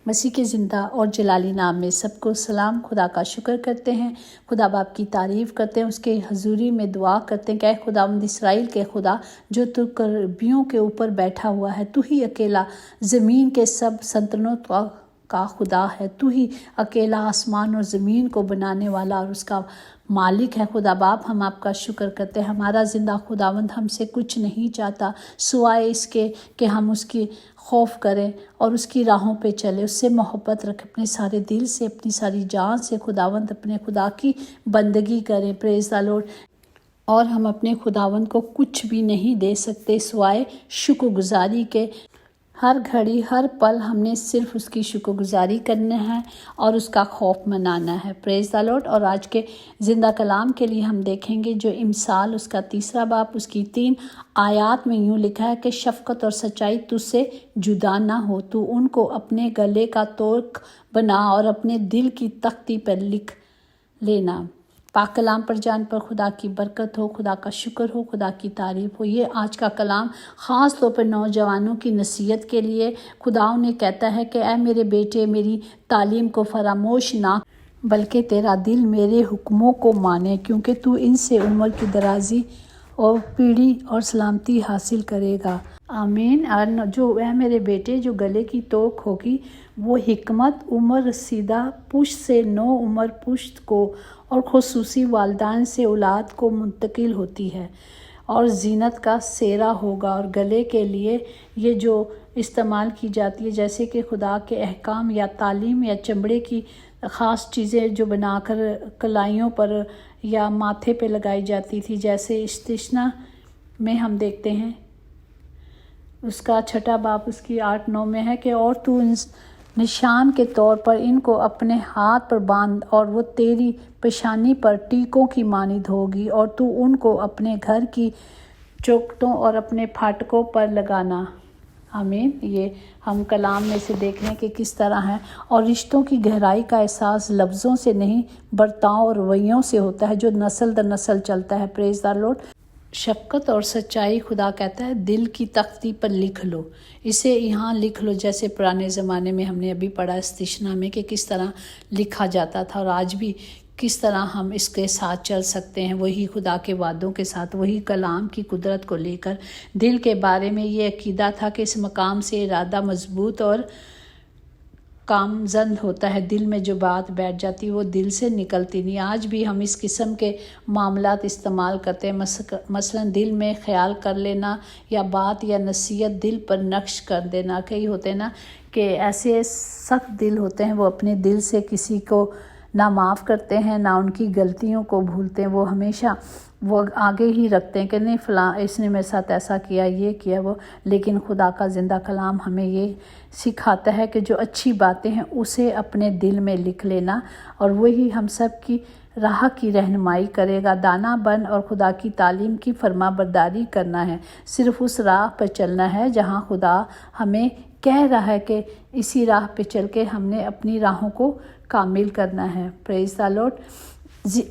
مسیح کے زندہ اور جلالی نام میں سب کو سلام۔ خدا کا شکر کرتے ہیں، خدا باپ کی تعریف کرتے ہیں، اس کے حضوری میں دعا کرتے ہیں کہ اے خداوند اسرائیل کے خدا جو تو کربیوں کے اوپر بیٹھا ہوا ہے، تو ہی اکیلا زمین کے سب سلطنتوں کا خدا ہے، تو ہی اکیلا آسمان اور زمین کو بنانے والا اور اس کا مالک ہے۔ خدا باپ ہم آپ کا شکر کرتے ہیں، ہمارا زندہ خداوند ہم سے کچھ نہیں چاہتا سوائے اس کے کہ ہم اس کی خوف کریں اور اس کی راہوں پہ چلیں، اس سے محبت رکھیں، اپنے سارے دل سے، اپنی ساری جان سے خداوند اپنے خدا کی بندگی کریں۔ پریز دی لارڈ۔ اور ہم اپنے خداوند کو کچھ بھی نہیں دے سکتے سوائے شکر گزاری کے۔ ہر گھڑی ہر پل ہم نے صرف اس کی شکر گزاری کرنا ہے اور اس کا خوف منانا ہے۔ پریز دی لارڈ۔ اور آج کے زندہ کلام کے لیے ہم دیکھیں گے جو امثال اس کا 3 باب اس کی 3 آیات میں یوں لکھا ہے کہ شفقت اور سچائی تجھ سے جدا نہ ہو، تو ان کو اپنے گلے کا توق بنا اور اپنے دل کی تختی پر لکھ لینا۔ پاک کلام پر جان پر خدا کی برکت ہو، خدا کا شکر ہو، خدا کی تعریف ہو۔ یہ آج کا کلام خاص طور پر نوجوانوں کی نصیحت کے لیے خدا انہیں کہتا ہے کہ اے میرے بیٹے، میری تعلیم کو فراموش نہ بلکہ تیرا دل میرے حکموں کو مانے، کیونکہ تو ان سے عمر کی درازی اور پیڑھی اور سلامتی حاصل کرے گا۔ آمین۔ اور جو اے میرے بیٹے جو گلے کی توق ہوگی وہ حکمت عمر رسیدہ پشت سے نو عمر پشت کو اور خصوصی والدین سے اولاد کو منتقل ہوتی ہے، اور زینت کا سیرا ہوگا۔ اور گلے کے لیے یہ جو استعمال کی جاتی ہے جیسے کہ خدا کے احکام یا تعلیم یا چمڑے کی خاص چیزیں جو بنا کر کلائیوں پر یا ماتھے پہ لگائی جاتی تھی، جیسے استثنا میں ہم دیکھتے ہیں اس کا 6 باب اس کی 8-9 میں ہے کہ اور تو نشان کے طور پر ان کو اپنے ہاتھ پر باندھ اور وہ تیری پیشانی پر ٹیکوں کی مانند ہوگی، اور تو ان کو اپنے گھر کی چوکھٹوں اور اپنے پھاٹکوں پر لگانا۔ آمین۔ یہ ہم کلام میں سے دیکھ لیں کہ کس طرح ہے، اور رشتوں کی گہرائی کا احساس لفظوں سے نہیں برتاؤ اور رویوں سے ہوتا ہے جو نسل در نسل چلتا ہے۔ پریز دی لارڈ۔ شفقت اور سچائی خدا کہتا ہے دل کی تختی پر لکھ لو، اسے یہاں لکھ لو، جیسے پرانے زمانے میں ہم نے ابھی پڑھا استثنا میں کہ کس طرح لکھا جاتا تھا، اور آج بھی کس طرح ہم اس کے ساتھ چل سکتے ہیں، وہی خدا کے وعدوں کے ساتھ، وہی کلام کی قدرت کو لے کر۔ دل کے بارے میں یہ عقیدہ تھا کہ اس مقام سے ارادہ مضبوط اور کامزند ہوتا ہے، دل میں جو بات بیٹھ جاتی وہ دل سے نکلتی نہیں۔ آج بھی ہم اس قسم کے معاملات استعمال کرتے ہیں، مثلا دل میں خیال کر لینا یا بات یا نصیحت دل پر نقش کر دینا۔ کئی ہوتے ہیں نا کہ ایسے سخت دل ہوتے ہیں، وہ اپنے دل سے کسی کو نہ معاف کرتے ہیں نہ ان کی غلطیوں کو بھولتے ہیں، وہ ہمیشہ وہ آگے ہی رکھتے ہیں کہ نہیں فلاں اس نے میرے ساتھ ایسا کیا، یہ کیا وہ۔ لیکن خدا کا زندہ کلام ہمیں یہ سکھاتا ہے کہ جو اچھی باتیں ہیں اسے اپنے دل میں لکھ لینا، اور وہی ہم سب کی راہ کی رہنمائی کرے گا۔ دانا بن اور خدا کی تعلیم کی فرما برداری کرنا ہے، صرف اس راہ پر چلنا ہے جہاں خدا ہمیں کہہ رہا ہے کہ اسی راہ پہ چل کے ہم نے اپنی راہوں کو کامل کرنا ہے۔ پریز دی لارڈ۔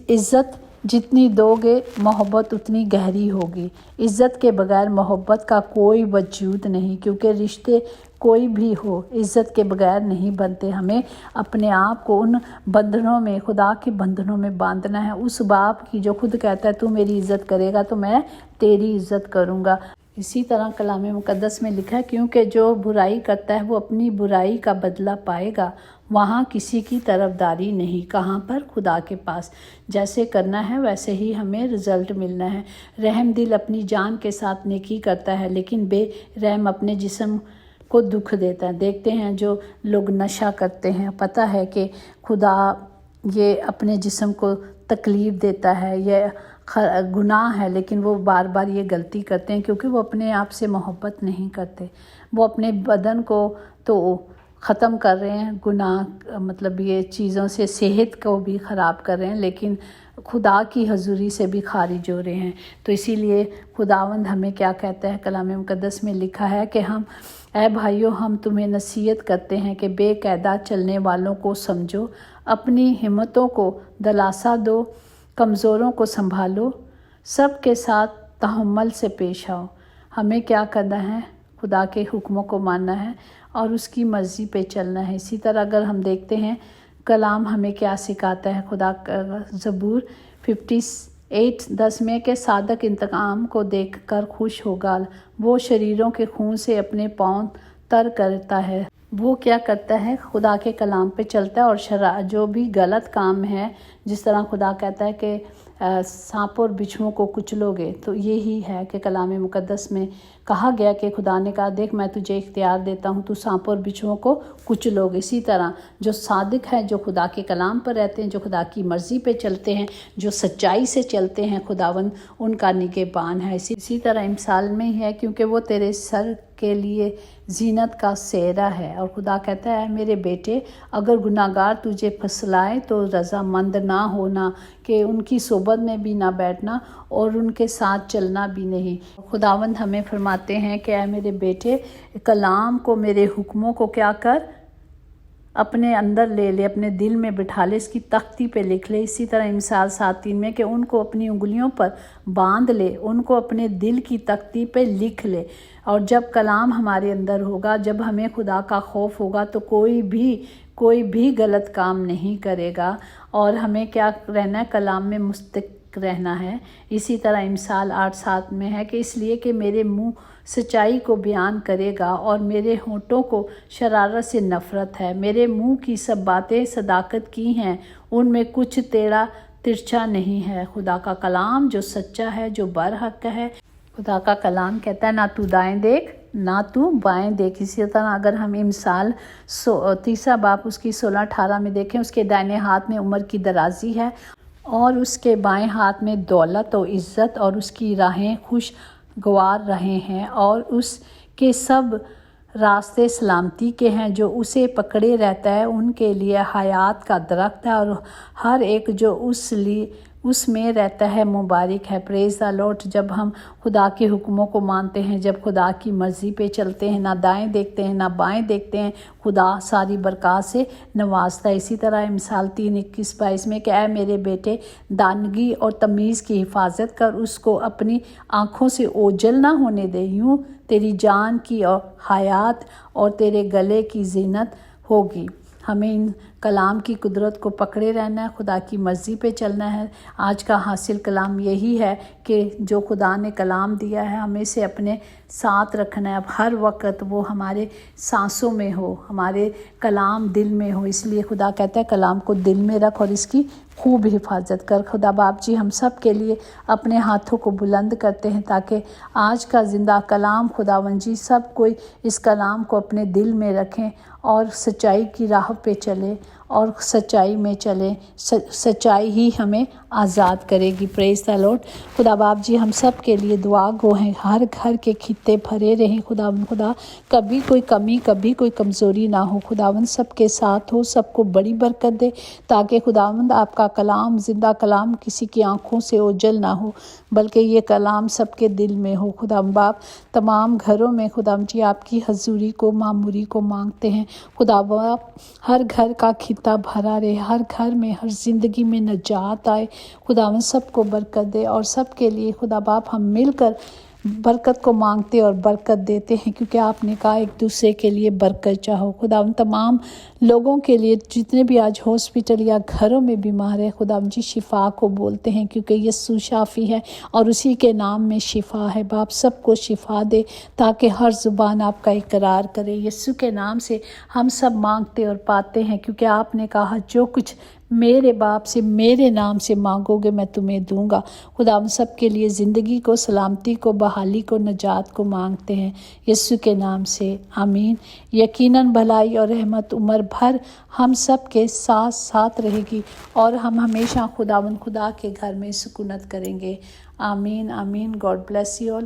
عزت جتنی دو گے محبت اتنی گہری ہوگی۔ عزت کے بغیر محبت کا کوئی وجود نہیں، کیونکہ رشتے کوئی بھی ہو عزت کے بغیر نہیں بنتے۔ ہمیں اپنے آپ کو ان بندھنوں میں، خدا کے بندھنوں میں باندھنا ہے، اس باپ کی جو خود کہتا ہے تو میری عزت کرے گا تو میں تیری عزت کروں گا۔ اسی طرح کلام مقدس میں لکھا ہے کیونکہ جو برائی کرتا ہے وہ اپنی برائی کا بدلہ پائے گا۔ وہاں کسی کی طرفداری نہیں۔ کہاں پر؟ خدا کے پاس۔ جیسے کرنا ہے ویسے ہی ہمیں رزلٹ ملنا ہے۔ رحم دل اپنی جان کے ساتھ نیکی کرتا ہے، لیکن بے رحم اپنے جسم کو دکھ دیتا ہے۔ دیکھتے ہیں جو لوگ نشہ کرتے ہیں، پتہ ہے کہ خدا یہ اپنے جسم کو تکلیف دیتا ہے، یہ گناہ ہے، لیکن وہ بار بار یہ غلطی کرتے ہیں کیونکہ وہ اپنے آپ سے محبت نہیں کرتے۔ وہ اپنے بدن کو تو ختم کر رہے ہیں، گناہ مطلب یہ چیزوں سے صحت کو بھی خراب کر رہے ہیں، لیکن خدا کی حضوری سے بھی خارج ہو رہے ہیں۔ تو اسی لیے خداوند ہمیں کیا کہتا ہے، کلام مقدس میں لکھا ہے کہ اے بھائیو ہم تمہیں نصیحت کرتے ہیں کہ بے قاعدہ چلنے والوں کو سمجھو، اپنی ہمتوں کو دلاسا دو، کمزوروں کو سنبھالو، سب کے ساتھ تحمل سے پیش آؤ۔ ہمیں کیا کرنا ہے؟ خدا کے حکموں کو ماننا ہے اور اس کی مرضی پہ چلنا ہے۔ اسی طرح اگر ہم دیکھتے ہیں کلام ہمیں کیا سکھاتا ہے، خدا کا زبور 58:10 میں کہ صادق انتقام کو دیکھ کر خوش ہوگا، وہ شریروں کے خون سے اپنے پاؤں تر کرتا ہے۔ وہ کیا کرتا ہے؟ خدا کے کلام پہ چلتا ہے اور جو بھی غلط کام ہے، جس طرح خدا کہتا ہے کہ سانپ اور بچھوؤں کو کچلو گے، تو یہی ہے کہ کلام مقدس میں کہا گیا کہ خدا نے کہا دیکھ میں تجھے اختیار دیتا ہوں، تو سانپ اور بچھوؤں کو کچلو گے۔ اسی طرح جو صادق ہیں، جو خدا کے کلام پر رہتے ہیں، جو خدا کی مرضی پہ چلتے ہیں، جو سچائی سے چلتے ہیں، خداوند ان کا نگہبان ہے۔ اسی طرح امثال میں ہی ہے، کیونکہ وہ تیرے سر کے لیے زینت کا سہرا ہے۔ اور خدا کہتا ہے میرے بیٹے، اگر گناہگار تجھے پھسلائے تو رضامند نہ ہونا، کہ ان کی صحبت میں بھی نہ بیٹھنا اور ان کے ساتھ چلنا بھی نہیں۔ خداوند ہمیں فرماتے ہیں کہ اے میرے بیٹے، کلام کو، میرے حکموں کو کیا کر، اپنے اندر لے لے، اپنے دل میں بٹھا لے، اس کی تختی پہ لکھ لے۔ اسی طرح امثال 7:3 میں کہ ان کو اپنی انگلیوں پر باندھ لے، ان کو اپنے دل کی تختی پہ لکھ لے۔ اور جب کلام ہمارے اندر ہوگا، جب ہمیں خدا کا خوف ہوگا، تو کوئی بھی غلط کام نہیں کرے گا، اور ہمیں کیا رہنا ہے؟ کلام میں مستق رہنا ہے۔ اسی طرح امثال 8:7 میں ہے کہ اس لیے کہ میرے منہ سچائی کو بیان کرے گا اور میرے ہونٹوں کو شرارت سے نفرت ہے۔ میرے منہ کی سب باتیں صداقت کی ہیں، ان میں کچھ ٹیڑھا ترچھا نہیں ہے۔ خدا کا کلام جو سچا ہے، جو برحق ہے، خدا کا کلام کہتا ہے نہ تو دائیں دیکھ نہ تو بائیں دیکھ۔ اسی طرح اگر ہم امثال 3 باب اس کی 16-18 میں دیکھیں، اس کے دائیں ہاتھ میں عمر کی درازی ہے اور اس کے بائیں ہاتھ میں دولت و عزت، اور اس کی راہیں خوشگوار رہے ہیں، اور اس کے سب راستے سلامتی کے ہیں۔ جو اسے پکڑے رہتا ہے ان کے لیے حیات کا درخت ہے، اور ہر ایک جو اس میں رہتا ہے مبارک ہے۔ پریز دی لارڈ۔ جب ہم خدا کے حکموں کو مانتے ہیں، جب خدا کی مرضی پہ چلتے ہیں، نہ دائیں دیکھتے ہیں نہ بائیں دیکھتے ہیں، خدا ساری برکات سے نوازتا ہے۔ اسی طرح امثال 3:21-22 میں کہ اے میرے بیٹے، دانگی اور تمیز کی حفاظت کر، اس کو اپنی آنکھوں سے اوجھل نہ ہونے دے، یوں تیری جان کی اور حیات اور تیرے گلے کی زینت ہوگی۔ ہمیں ان کلام کی قدرت کو پکڑے رہنا ہے، خدا کی مرضی پہ چلنا ہے۔ آج کا حاصل کلام یہی ہے کہ جو خدا نے کلام دیا ہے، ہمیں اسے اپنے ساتھ رکھنا ہے۔ اب ہر وقت وہ ہمارے سانسوں میں ہو، ہمارے کلام دل میں ہو۔ اس لیے خدا کہتا ہے کلام کو دل میں رکھ اور اس کی خوب حفاظت کر۔ خدا باپ جی ہم سب کے لیے اپنے ہاتھوں کو بلند کرتے ہیں تاکہ آج کا زندہ کلام خداوند جی سب کوئی اس کلام کو اپنے دل میں رکھیں اور سچائی کی راہ پہ چلے اور سچائی میں چلیں۔ سچائی ہی ہمیں آزاد کرے گی۔ پریز دی لارڈ۔ خدا باپ جی ہم سب کے لیے دعا گو ہیں، ہر گھر کے خطے بھرے رہیں خدا، کبھی کوئی کمی، کبھی کوئی کمزوری نہ ہو۔ خداوند سب کے ساتھ ہو، سب کو بڑی برکت دے، تاکہ خداوند آپ کا کلام، زندہ کلام کسی کی آنکھوں سے اوجھل نہ ہو، بلکہ یہ کلام سب کے دل میں ہو۔ خدا باپ تمام گھروں میں خدا جی آپ کی حضوری کو، معموری کو مانگتے ہیں۔ خدا باپ ہر گھر کا خطہ بھرا رہے، ہر گھر میں، ہر زندگی میں نجات آئے۔ خداوند سب کو برکت دے، اور سب کے لیے خدا باپ ہم مل کر برکت کو مانگتے اور برکت دیتے ہیں، کیونکہ آپ نے کہا ایک دوسرے کے لیے برکت چاہو۔ خداوند تمام لوگوں کے لیے جتنے بھی آج ہاسپٹل یا گھروں میں بیمار ہے، خداوند جی شفا کو بولتے ہیں، کیونکہ یسوع شافی ہے اور اسی کے نام میں شفا ہے۔ باپ سب کو شفا دے تاکہ ہر زبان آپ کا اقرار کرے۔ یسوع کے نام سے ہم سب مانگتے اور پاتے ہیں، کیونکہ آپ نے کہا جو کچھ میرے باپ سے، میرے نام سے مانگو گے میں تمہیں دوں گا۔ خدا ہم سب کے لیے زندگی کو، سلامتی کو، بحالی کو، نجات کو مانگتے ہیں یسوع کے نام سے، آمین۔ یقیناً بھلائی اور رحمت عمر بھر ہم سب کے ساتھ ساتھ رہے گی، اور ہم ہمیشہ خدا کے گھر میں سکونت کریں گے، آمین آمین۔ God bless you all.